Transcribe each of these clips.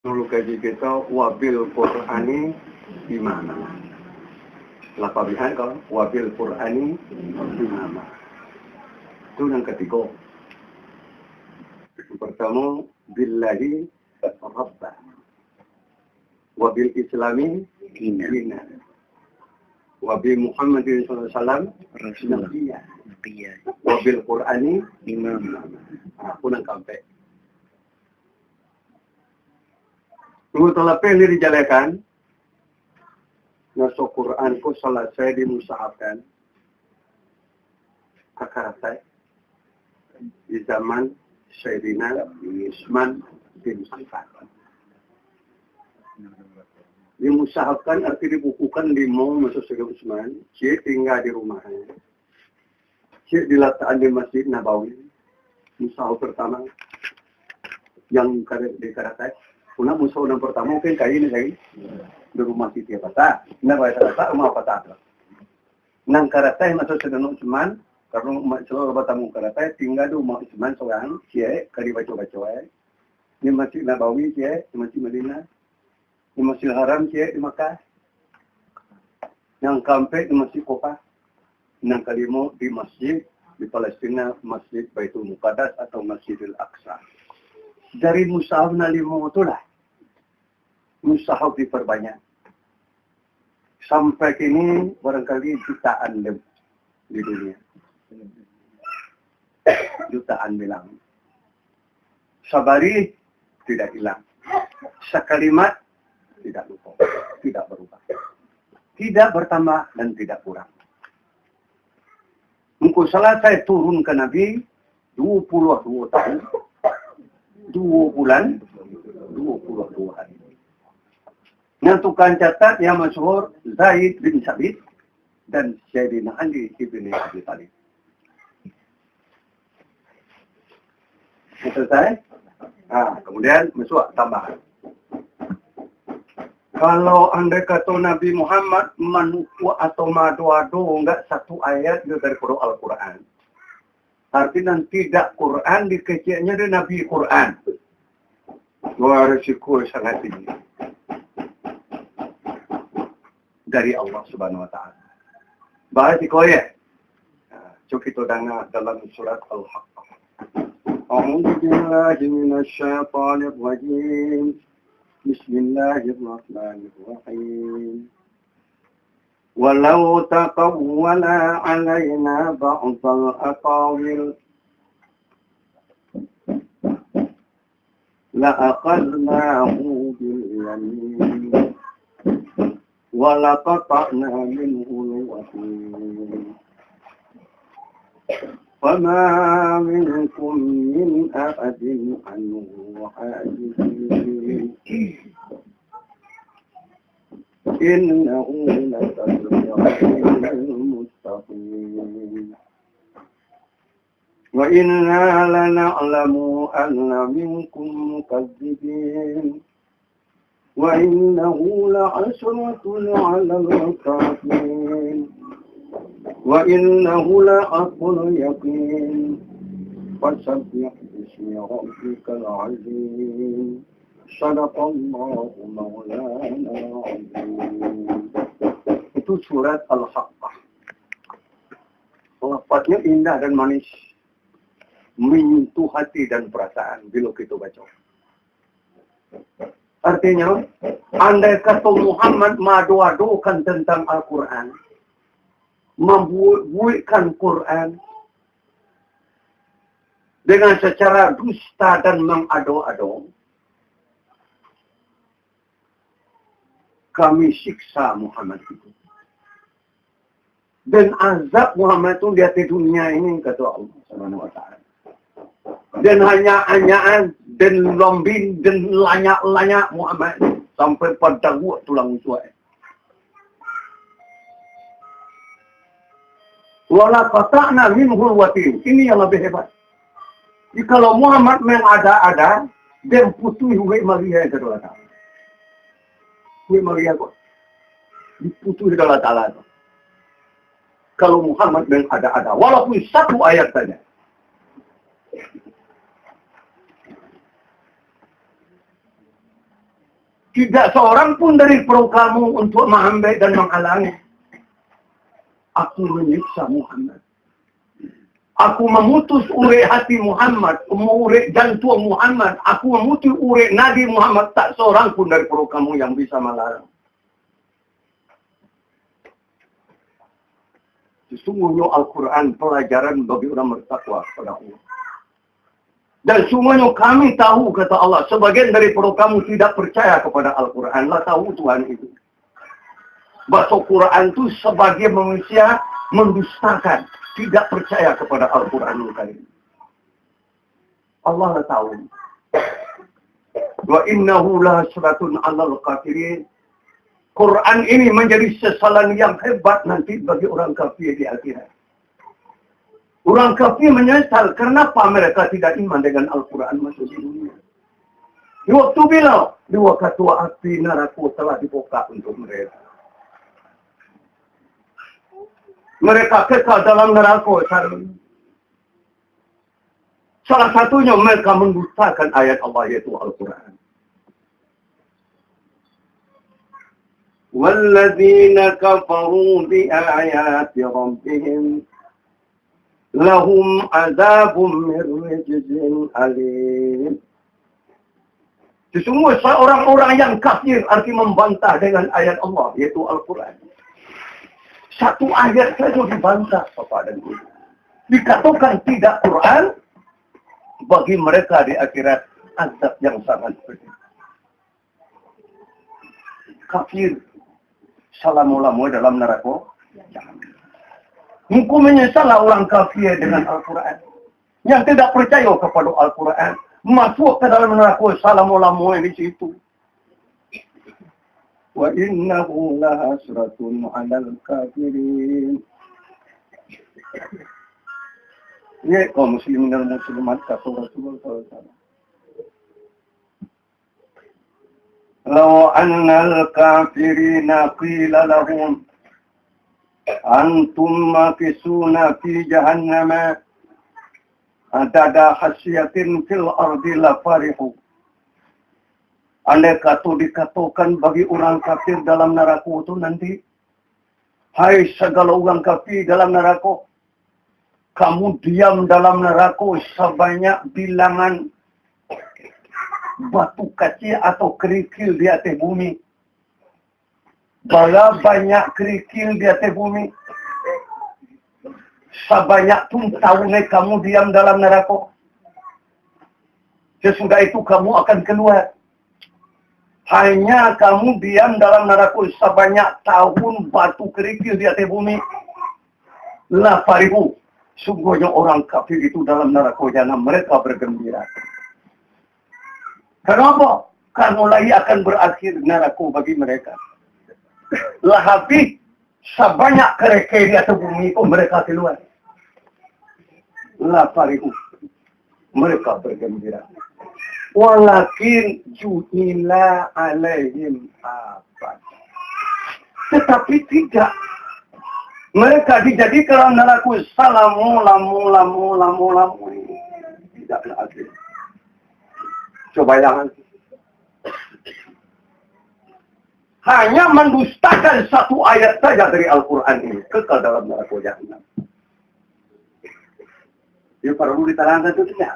Dulu kaji kita wabil Qur'ani imama. Lapa bihan kau wabil Qur'ani imama. Itu yang ketiga. Yang pertama billahi rabba. Wabil islami dina. Wabil Muhammadin sallallahu alaihi wasallam nabiyya. Wabil Qur'ani imama. Aku nang sampai. Tunggu terlepas ini dijalakan. Nasa Quran ko selesai dimusahafkan. Akar saya. Di zaman Sayyidina Utsman bin Affan. Dimusahafkan arti dibukukan di mau masa Sayyidina Utsman. Dia tinggal di rumahnya. Dia diletakkan di Masjid Nabawi. Musahaf pertama. Yang dikaratai. Una musuh yang pertama mungkin kayak ini lagi di rumah Siti Abata. Nah bahasa Abata rumah Abata. Nang karatai masuk sedang Utsman karena selalu bertamu karatai tinggal di rumah Utsman seorang dia kali baca-baca. Di Masjid Nabawi dia di Masjid Madinah, di Masjidil Haram dia di Makkah. Yang keempat di Masjid Kufa. Yang kelima di masjid di Palestina Masjid Baitul Muqaddas atau Masjidil Aqsa. Dari mushaf na lima itulah. Mushaf diperbanyak. Sampai kini barangkali jutaan di dunia. Jutaan bilang. Sabari tidak hilang. Sekalimat tidak lupa. Tidak berubah. Tidak bertambah dan tidak kurang. Mungkin selesai turun ke Nabi 22 tahun. 2 bulan, 22 hari. Yang tukang catat yang masyhur Zaid bin Sabit dan Sayyidina Ali bin Abi Thalib. Selesai? Kemudian masuk tambahan. Kalau anda kata Nabi Muhammad manuku atau madu-adu enggak satu ayat dari Al-Quran. Artinya tidak Quran dikecilnya dari Nabi Quran. Wah, risiko sangat tinggi. Dari Allah Subhanahu Wa Taala. Bahasa koye. Coba kita dengar dalam surat Al-Haqqah. A'udzu billahi minasy syaithanir rajim. Bismillahirrahmanirrahim. Walau taqawwala 'alaina ba'dal aqawil la aqadnahu bil yamin wa laqata'na minhu al-watin fama minkum min ahadin anhu hajizin innahu latadriyul mustaqim wa inna lana'lamu anna minkum mukazzibin wa innahu la'asratun 'alal kafirin wa innahu la'aqul yaqin fasabbih bismi rabbikal 'azim Sadaqallahu maulana azim. Itu surat Al-Haqqah. Lafaznya indah dan manis. Menyentuh hati dan perasaan bila kita baca. Artinya, andai kata Muhammad madu-adukan tentang Al-Quran. Membuatkan Quran. Dengan secara dusta dan mengadu-adu. Kami siksa Muhammad itu. Dan azab Muhammad itu di atas dunia ini kata Allah Subhanahu Wa Taala. Dan hanya-hanyaan dan lombin dan lanyak-lanyak Muhammad sampai pada buat tulang usai. Wala qata'na minhul watin. Ini yang lebih hebat. Jikalau Muhammad mengada-ada dan putus huwai Maria kata Allah Taala. Maria kok diputus dari Allah Ta'ala. Kalau Muhammad yang ada-ada, walaupun satu ayat saja. Tidak seorang pun dari pro kamu untuk mengambil dan menghalangi. Aku menyiksa Muhammad. Aku memutus urek hati Muhammad, urek jantung Muhammad. Aku memutus urek nadi Muhammad. Tak seorang pun dari pro kamu yang bisa melarang. Sesungguhnya Al-Quran pelajaran bagi orang bertakwa kepada Allah. Dan sungguhnya kami tahu, kata Allah, sebagian dari pro kamu tidak percaya kepada Al-Quran. Lah tahu Tuhan itu. Bahawa Quran itu sebagai manusia mendustakan. Tidak percaya kepada Al-Quran Karim. Allah lah tahu. Wa innahu la hasratun 'alal kafirin. Quran ini menjadi sesalan yang hebat nanti bagi orang kafir di akhirat. Orang kafir menyesal kenapa mereka tidak iman dengan Al-Quran masuk di dunia. Di waktu bila dua ketua api neraka telah dibuka untuk mereka. Mereka kekal dalam neraka. Salah satunya mereka mendustakan ayat Allah yaitu Al-Quran. وَالَّذِينَ كَفَرُوا بِآيَاتِ رَبِّهِمْ لَهُمْ عَذَابٌ مِّن رِّجْزٍ أَلِيمٌ. Sesungguhnya orang-orang yang kafir arti membantah dengan ayat Allah yaitu Al-Quran. Satu ayat saja dibantah Bapak dan Ibu. Dikatakan tidak Quran bagi mereka di akhirat azab yang sangat pedih. Kafir salamulamu dalam neraka. Engkau menyesallah orang kafir dengan Al-Quran. Yang tidak percaya kepada Al-Quran. Masuk ke dalam neraka salamulamu di situ. Wa innahu lahasratun 'alal kafirin. Ya kaum muslimin dan muslimat kata Rasulullah SAW. Law annal kafirina qila lahum antum makisuna fi jahannama adada hasyatin fil ardi la farihu. Andai kata dikatakan bagi orang kafir dalam neraka itu nanti, hai segala orang kafir dalam neraka, kamu diam dalam neraka sebanyak bilangan batu kecil atau kerikil di atas bumi. Bala banyak kerikil di atas bumi. Sebanyak pun tahunnya kamu diam dalam neraka. Sesudah itu kamu akan keluar. Hanya kamu diam dalam neraka sebanyak tahun batu kerikil di atas bumi. La farihu. Sungguhnya orang kafir itu dalam neraka jangan mereka bergembira. Kenapa? Karena lagi akan berakhir neraka bagi mereka. Lah habis sebanyak kerikil di atas bumi itu mereka keluar. La farihu. Mereka bergembira. Walakin ju'ila alaihim abad. Tetapi tidak. Mereka dijadikan neraka salamu lamu. Tidak berakhir. Coba jangan. Hanya mendustakan satu ayat saja dari Al-Quran ini. Kekal dalam neraka jahannam. Ya perlu diterangkan itu tidak?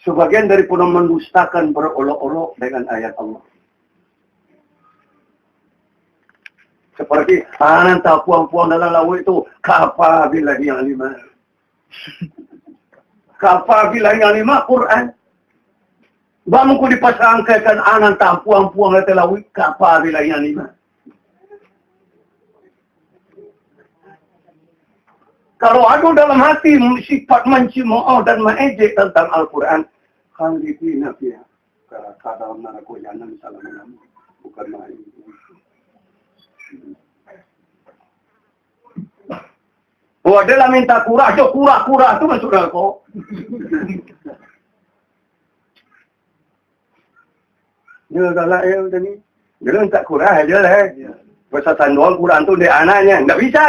Sebagian daripada mendustakan berolok-olok dengan ayat Allah. Seperti nanti puang-puang dalam laut itu kapa bila yang lima. Kapa bila yang lima Quran. Bangku dipasangkan anan puang-puang dalam laut kapa bila yang lima. Kalau ada dalam hati sifat mencemooh dan mengejek tentang Al-Quran, khalidina fiha. Dalam neraka jahannam salam bukan main. Oh, adalah minta kurah, jauh kurah tu masuk neraka. Dia galak ya macam ni. Dia minta kurah aja lah. Pasal sanduan Quran tu dia anaknya, enggak bisa.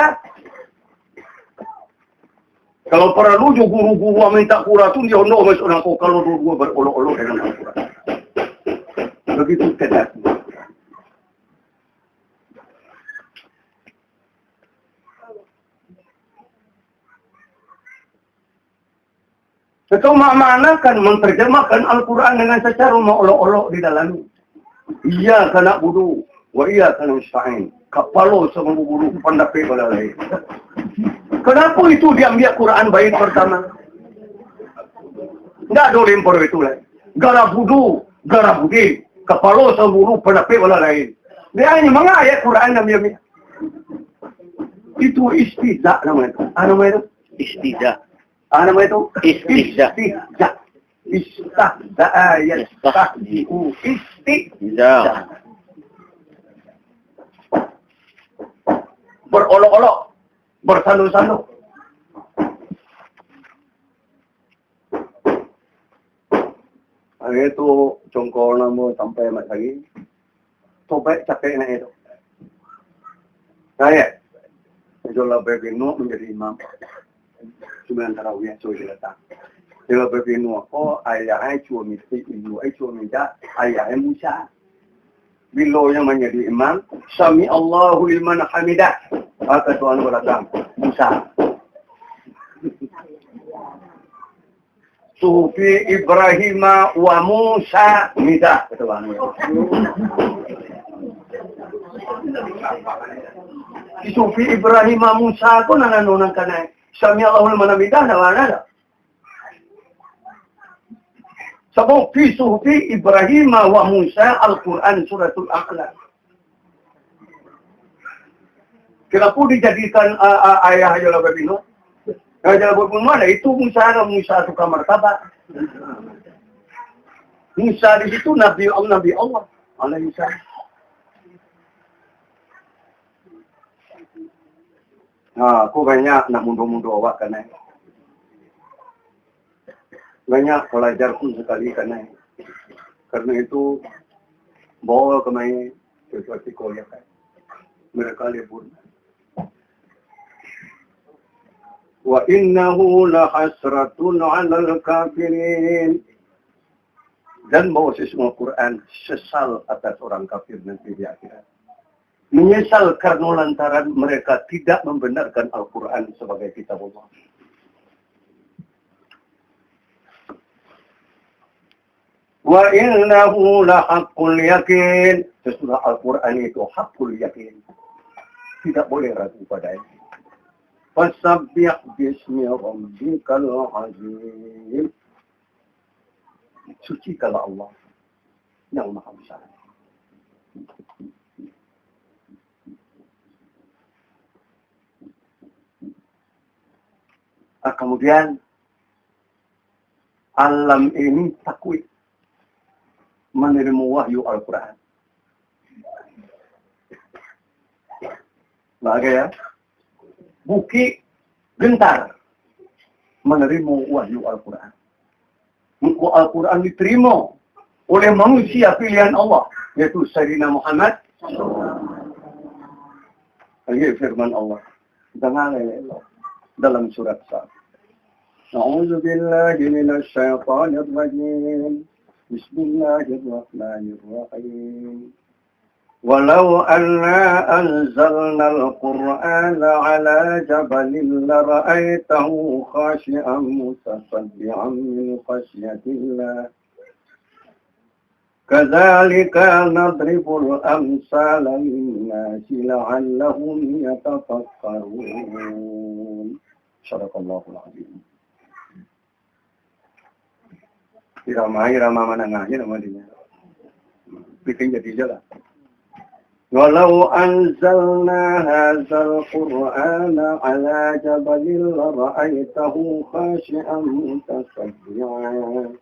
Kalau perlu juga guru-guru minta Quran dia ono masuk nang kalau dua-dua berolok-olok dengan Al-Quran. Begitu kedat. Itu makna kan menerjemahkan Al-Quran dengan secara olok-olok di dalamnya. Iya kena budu, wa iya kena nasta'in. Kapalo sama guru pendapat pada lain. Kenapa itu diambil Quran bait pertama? Enggak ada lempar itu lah. Gara budu, gara budi. Kapalo sama guru pendapat pada lain. Dia hanya mengayat Quran namanya. Itu istiza namanya. Apa namanya itu? Istiza. Apa namanya itu? Istiza. Istihza ayat tahdiu istihza. Berolok-olok, bersandu-sandu. Itu congkol nama sampai mat lagi. Sobek capek nak itu. Saya Jola Bebino menjadi imam. Cuma antara uya cuy datang. Jola Bebino ko ayah cua mesti ibu cua minta ayah Musa. Bila yang menjadi imam, Sami Allahu liman hamidah. Kata Tuhan berdatang, Musa. Sufi Ibrahim wa Musa minta. Kata Tuhan. Sufi Ibrahim Musa ko nananunang kanay. Sami Allahu liman hamidah na wala na. Sebab fi suhufi Ibrahim wa Musa Al-Quran suratul A'la. Kenapa dijadikan ayah Jola Babino? Jola Babino mana? Itu Musa suka martabat. Musa di situ Nabi Allah. Alaihi salam. Nah, aku banyak nak mundur-mundur awak kan. Banyak pelajarku sekali karena itu bawa ke main sesuatu kuliah kan. Mereka libur. Wa innahu la hasratun 'alal kafirin. Dan bawa semua Quran sesal atas orang kafir nanti di akhirat. Menyesal karena lantaran mereka tidak membenarkan Al-Quran sebagai kitab Allah. Wa innahu la haqqul yakin. Sesudah Al-Quran itu haqqul yakin. Tidak boleh ragu padanya. Fasabbih bismi rabbikal azim. Sucikanlah Allah yang Maha Besar. Kemudian alam ini takwid menerima wahyu Al-Quran. Bagai ya, buki gentar menerima wahyu Al-Quran. Muka Al-Quran diterima oleh manusia pilihan Allah, yaitu Sayyidina Muhammad. Ini firman Allah. Dengar Allah dalam surat Sa'ad. A'udzu billahi minasy syaithanir rajim. Bismillahirrahmanirrahim. Walau anna anzalna al-Qur'ana 'ala jabalin la ra'aytahu khashi'an mutasaddi'an min khashyatillah. Kadzalika nadribul amsala lin-nasi la'allahum yatafakkarun. Sadaqallahul azim. Irama menengahnya nama dia. Bikin jadi jalan. Walau anzalna hadzal Qur'ana 'ala jabalin la ra'aytahu khashi'an mutasaddi'an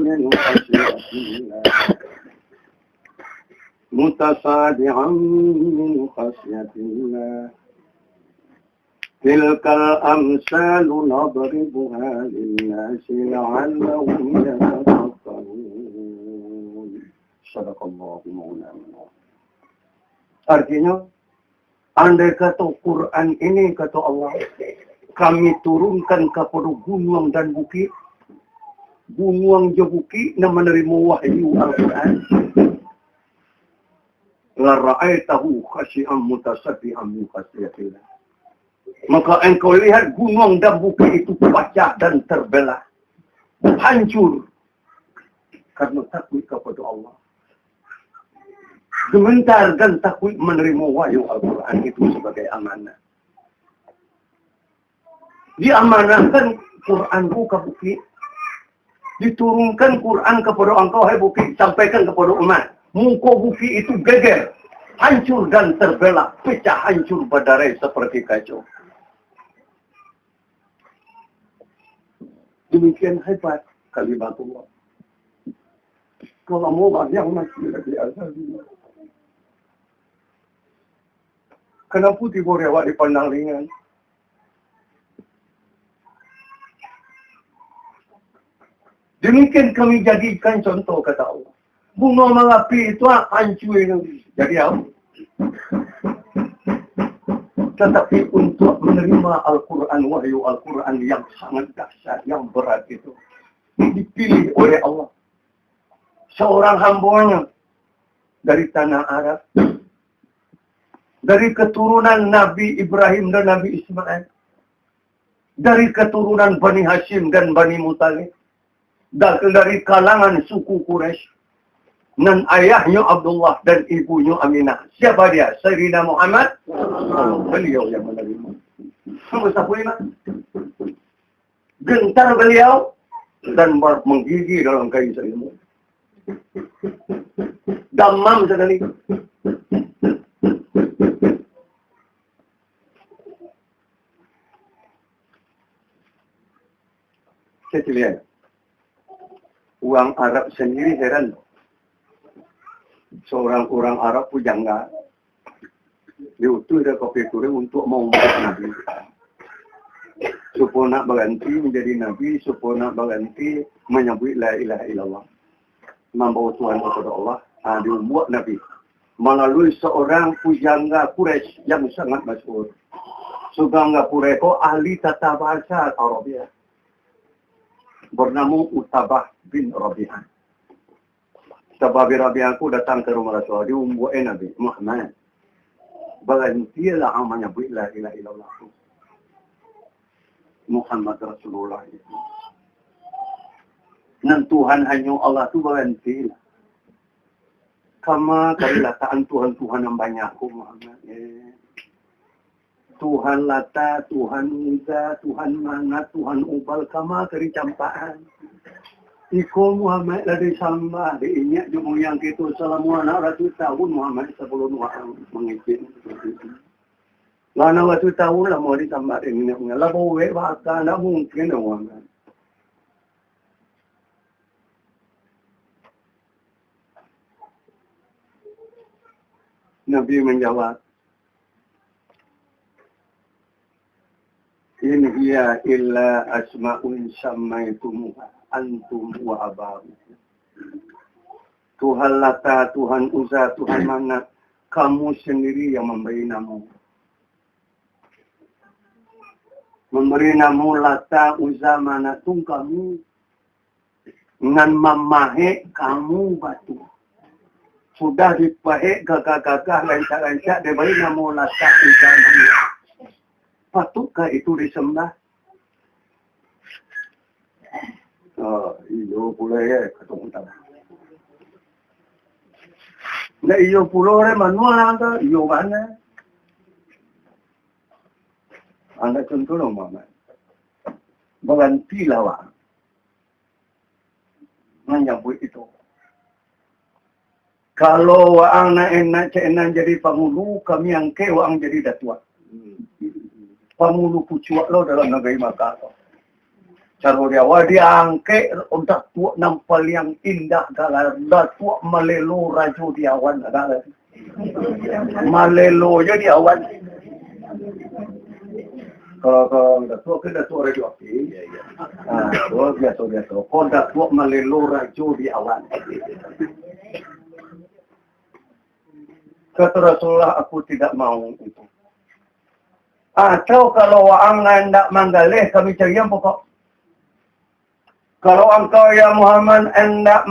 min khashyatillah. Mutasaddi'an min khashyatillah. Tilkal amsalu nadribuha lin-nasi la'allahum yatafakkarun. Sadaqallahu maulana. Artinya Andai kata Quran ini, kata Allah, kami turunkan kepada gunung dan bukit. Gunung je bukit yang menerima wahyu Al-Quran. La ra'aitahu khashi'an mutasaddian min khasyatillah. Maka engkau lihat gunung dan bukit itu pecah dan terbelah. Hancur. Karena takut kepada Allah. Gementar dan takut menerima wahyu Al-Quran itu sebagai amanah. Diamanahkan Quran ke bukit. Diturunkan Quran kepada engkau, hai bukit, sampaikan kepada umat. Muka bukit itu geger, hancur dan terbelah, pecah hancur berdarai seperti kacau. Demikian hebat kalimat Allah. Kalau mau yang masih lagi azab. Kenapa tiba rewak dipandang ringan? Demikian kami jadikan contoh, kata Allah. Gunung Merapi itu hancur ini. Jadi apa? Tetapi untuk menerima Al-Quran, wahyu Al-Quran yang sangat dahsyat, yang berat itu, dipilih oleh Allah. Seorang hambanya dari tanah Arab, dari keturunan Nabi Ibrahim dan Nabi Ismail, dari keturunan Bani Hashim dan Bani Muttalib, dari kalangan suku Quraisy, dan ayahnya Abdullah dan ibunya Aminah. Siapa dia? Sayyidina Muhammad. Beliau yang menerima. Kamu siapa ini? Gentar beliau dan menggigil dalam kain ilmu. Damam sekali. Saya lihat. Orang Arab sendiri heran. Seorang orang Arab pujangga. Diutus dari Kopi Ture untuk membuat Nabi. Supaya nak berganti menjadi Nabi, supaya nak berganti menyebut la ilaha illallah. Membawa Tuhan kepada Allah. Dibuat Nabi. Melalui seorang pujangga Quraisy yang sangat masyhur. Pujangga Quraisy itu ahli tata bahasa Arabia. Bernama Utabah bin Rabi'ah. Utabah bin Rabi'ah aku datang ke rumah Rasulullah. Dia membuat Nabi Muhammad. Berhentilah amalnya buat la ilaha illallah. Muhammad Rasulullah itu. Dan Tuhan hanya Allah itu berhentilah. Kama karilataan Tuhan-Tuhan yang banyak aku Muhammad. Tuhan Lata, Tuhan Muza, Tuhan Manat, Tuhan Ubal, kama kari campaan. Iko Muhammad dari sambah, diinyak jumlah yang kita selama anak ratus tahun Muhammad sebelum mengizin. Lana ratus tahun lah mau ditambah ini. Lalu bahkan tak mungkin Muhammad. Nabi menjawab, in hiya illa asma'un sammaitumuha antum wa aba'ukum. Tuhan Lata, Tuhan Uzza, Tuhan Manat, kamu sendiri yang memberi nama. Memberi nama Lata, Uzza, Manat itu kamu. Dengan memahe kamu batu. Sudah dipahek gagah-gagah, lancak-lancak, dia beri nama Lata, Uzza, Manat. Patutkah itu disembah? Iyo pula ya, ketemu tak. Nggak iyo pula ya, manual anda, iyo mana? Anda contoh lah, Muhammad. Berhentilah, Wak. Menyambut itu. Kalau Wak nak enak jadi penghulu, kami yang ke Wak jadi datua. Pamulu pucuak lo dalam negeri maka cara dia angke untuk tuak nampal yang indah galar tuak malelo rajo di awan galar malelo je di awan kalau tuak kita tuak rajo api biasa kalau tuak malelo rajo di awan kata Rasulullah aku tidak mau itu. Atau kalau ang hendak manggalih kami ceria pokok. Kalau engkau ya Muhammad hendak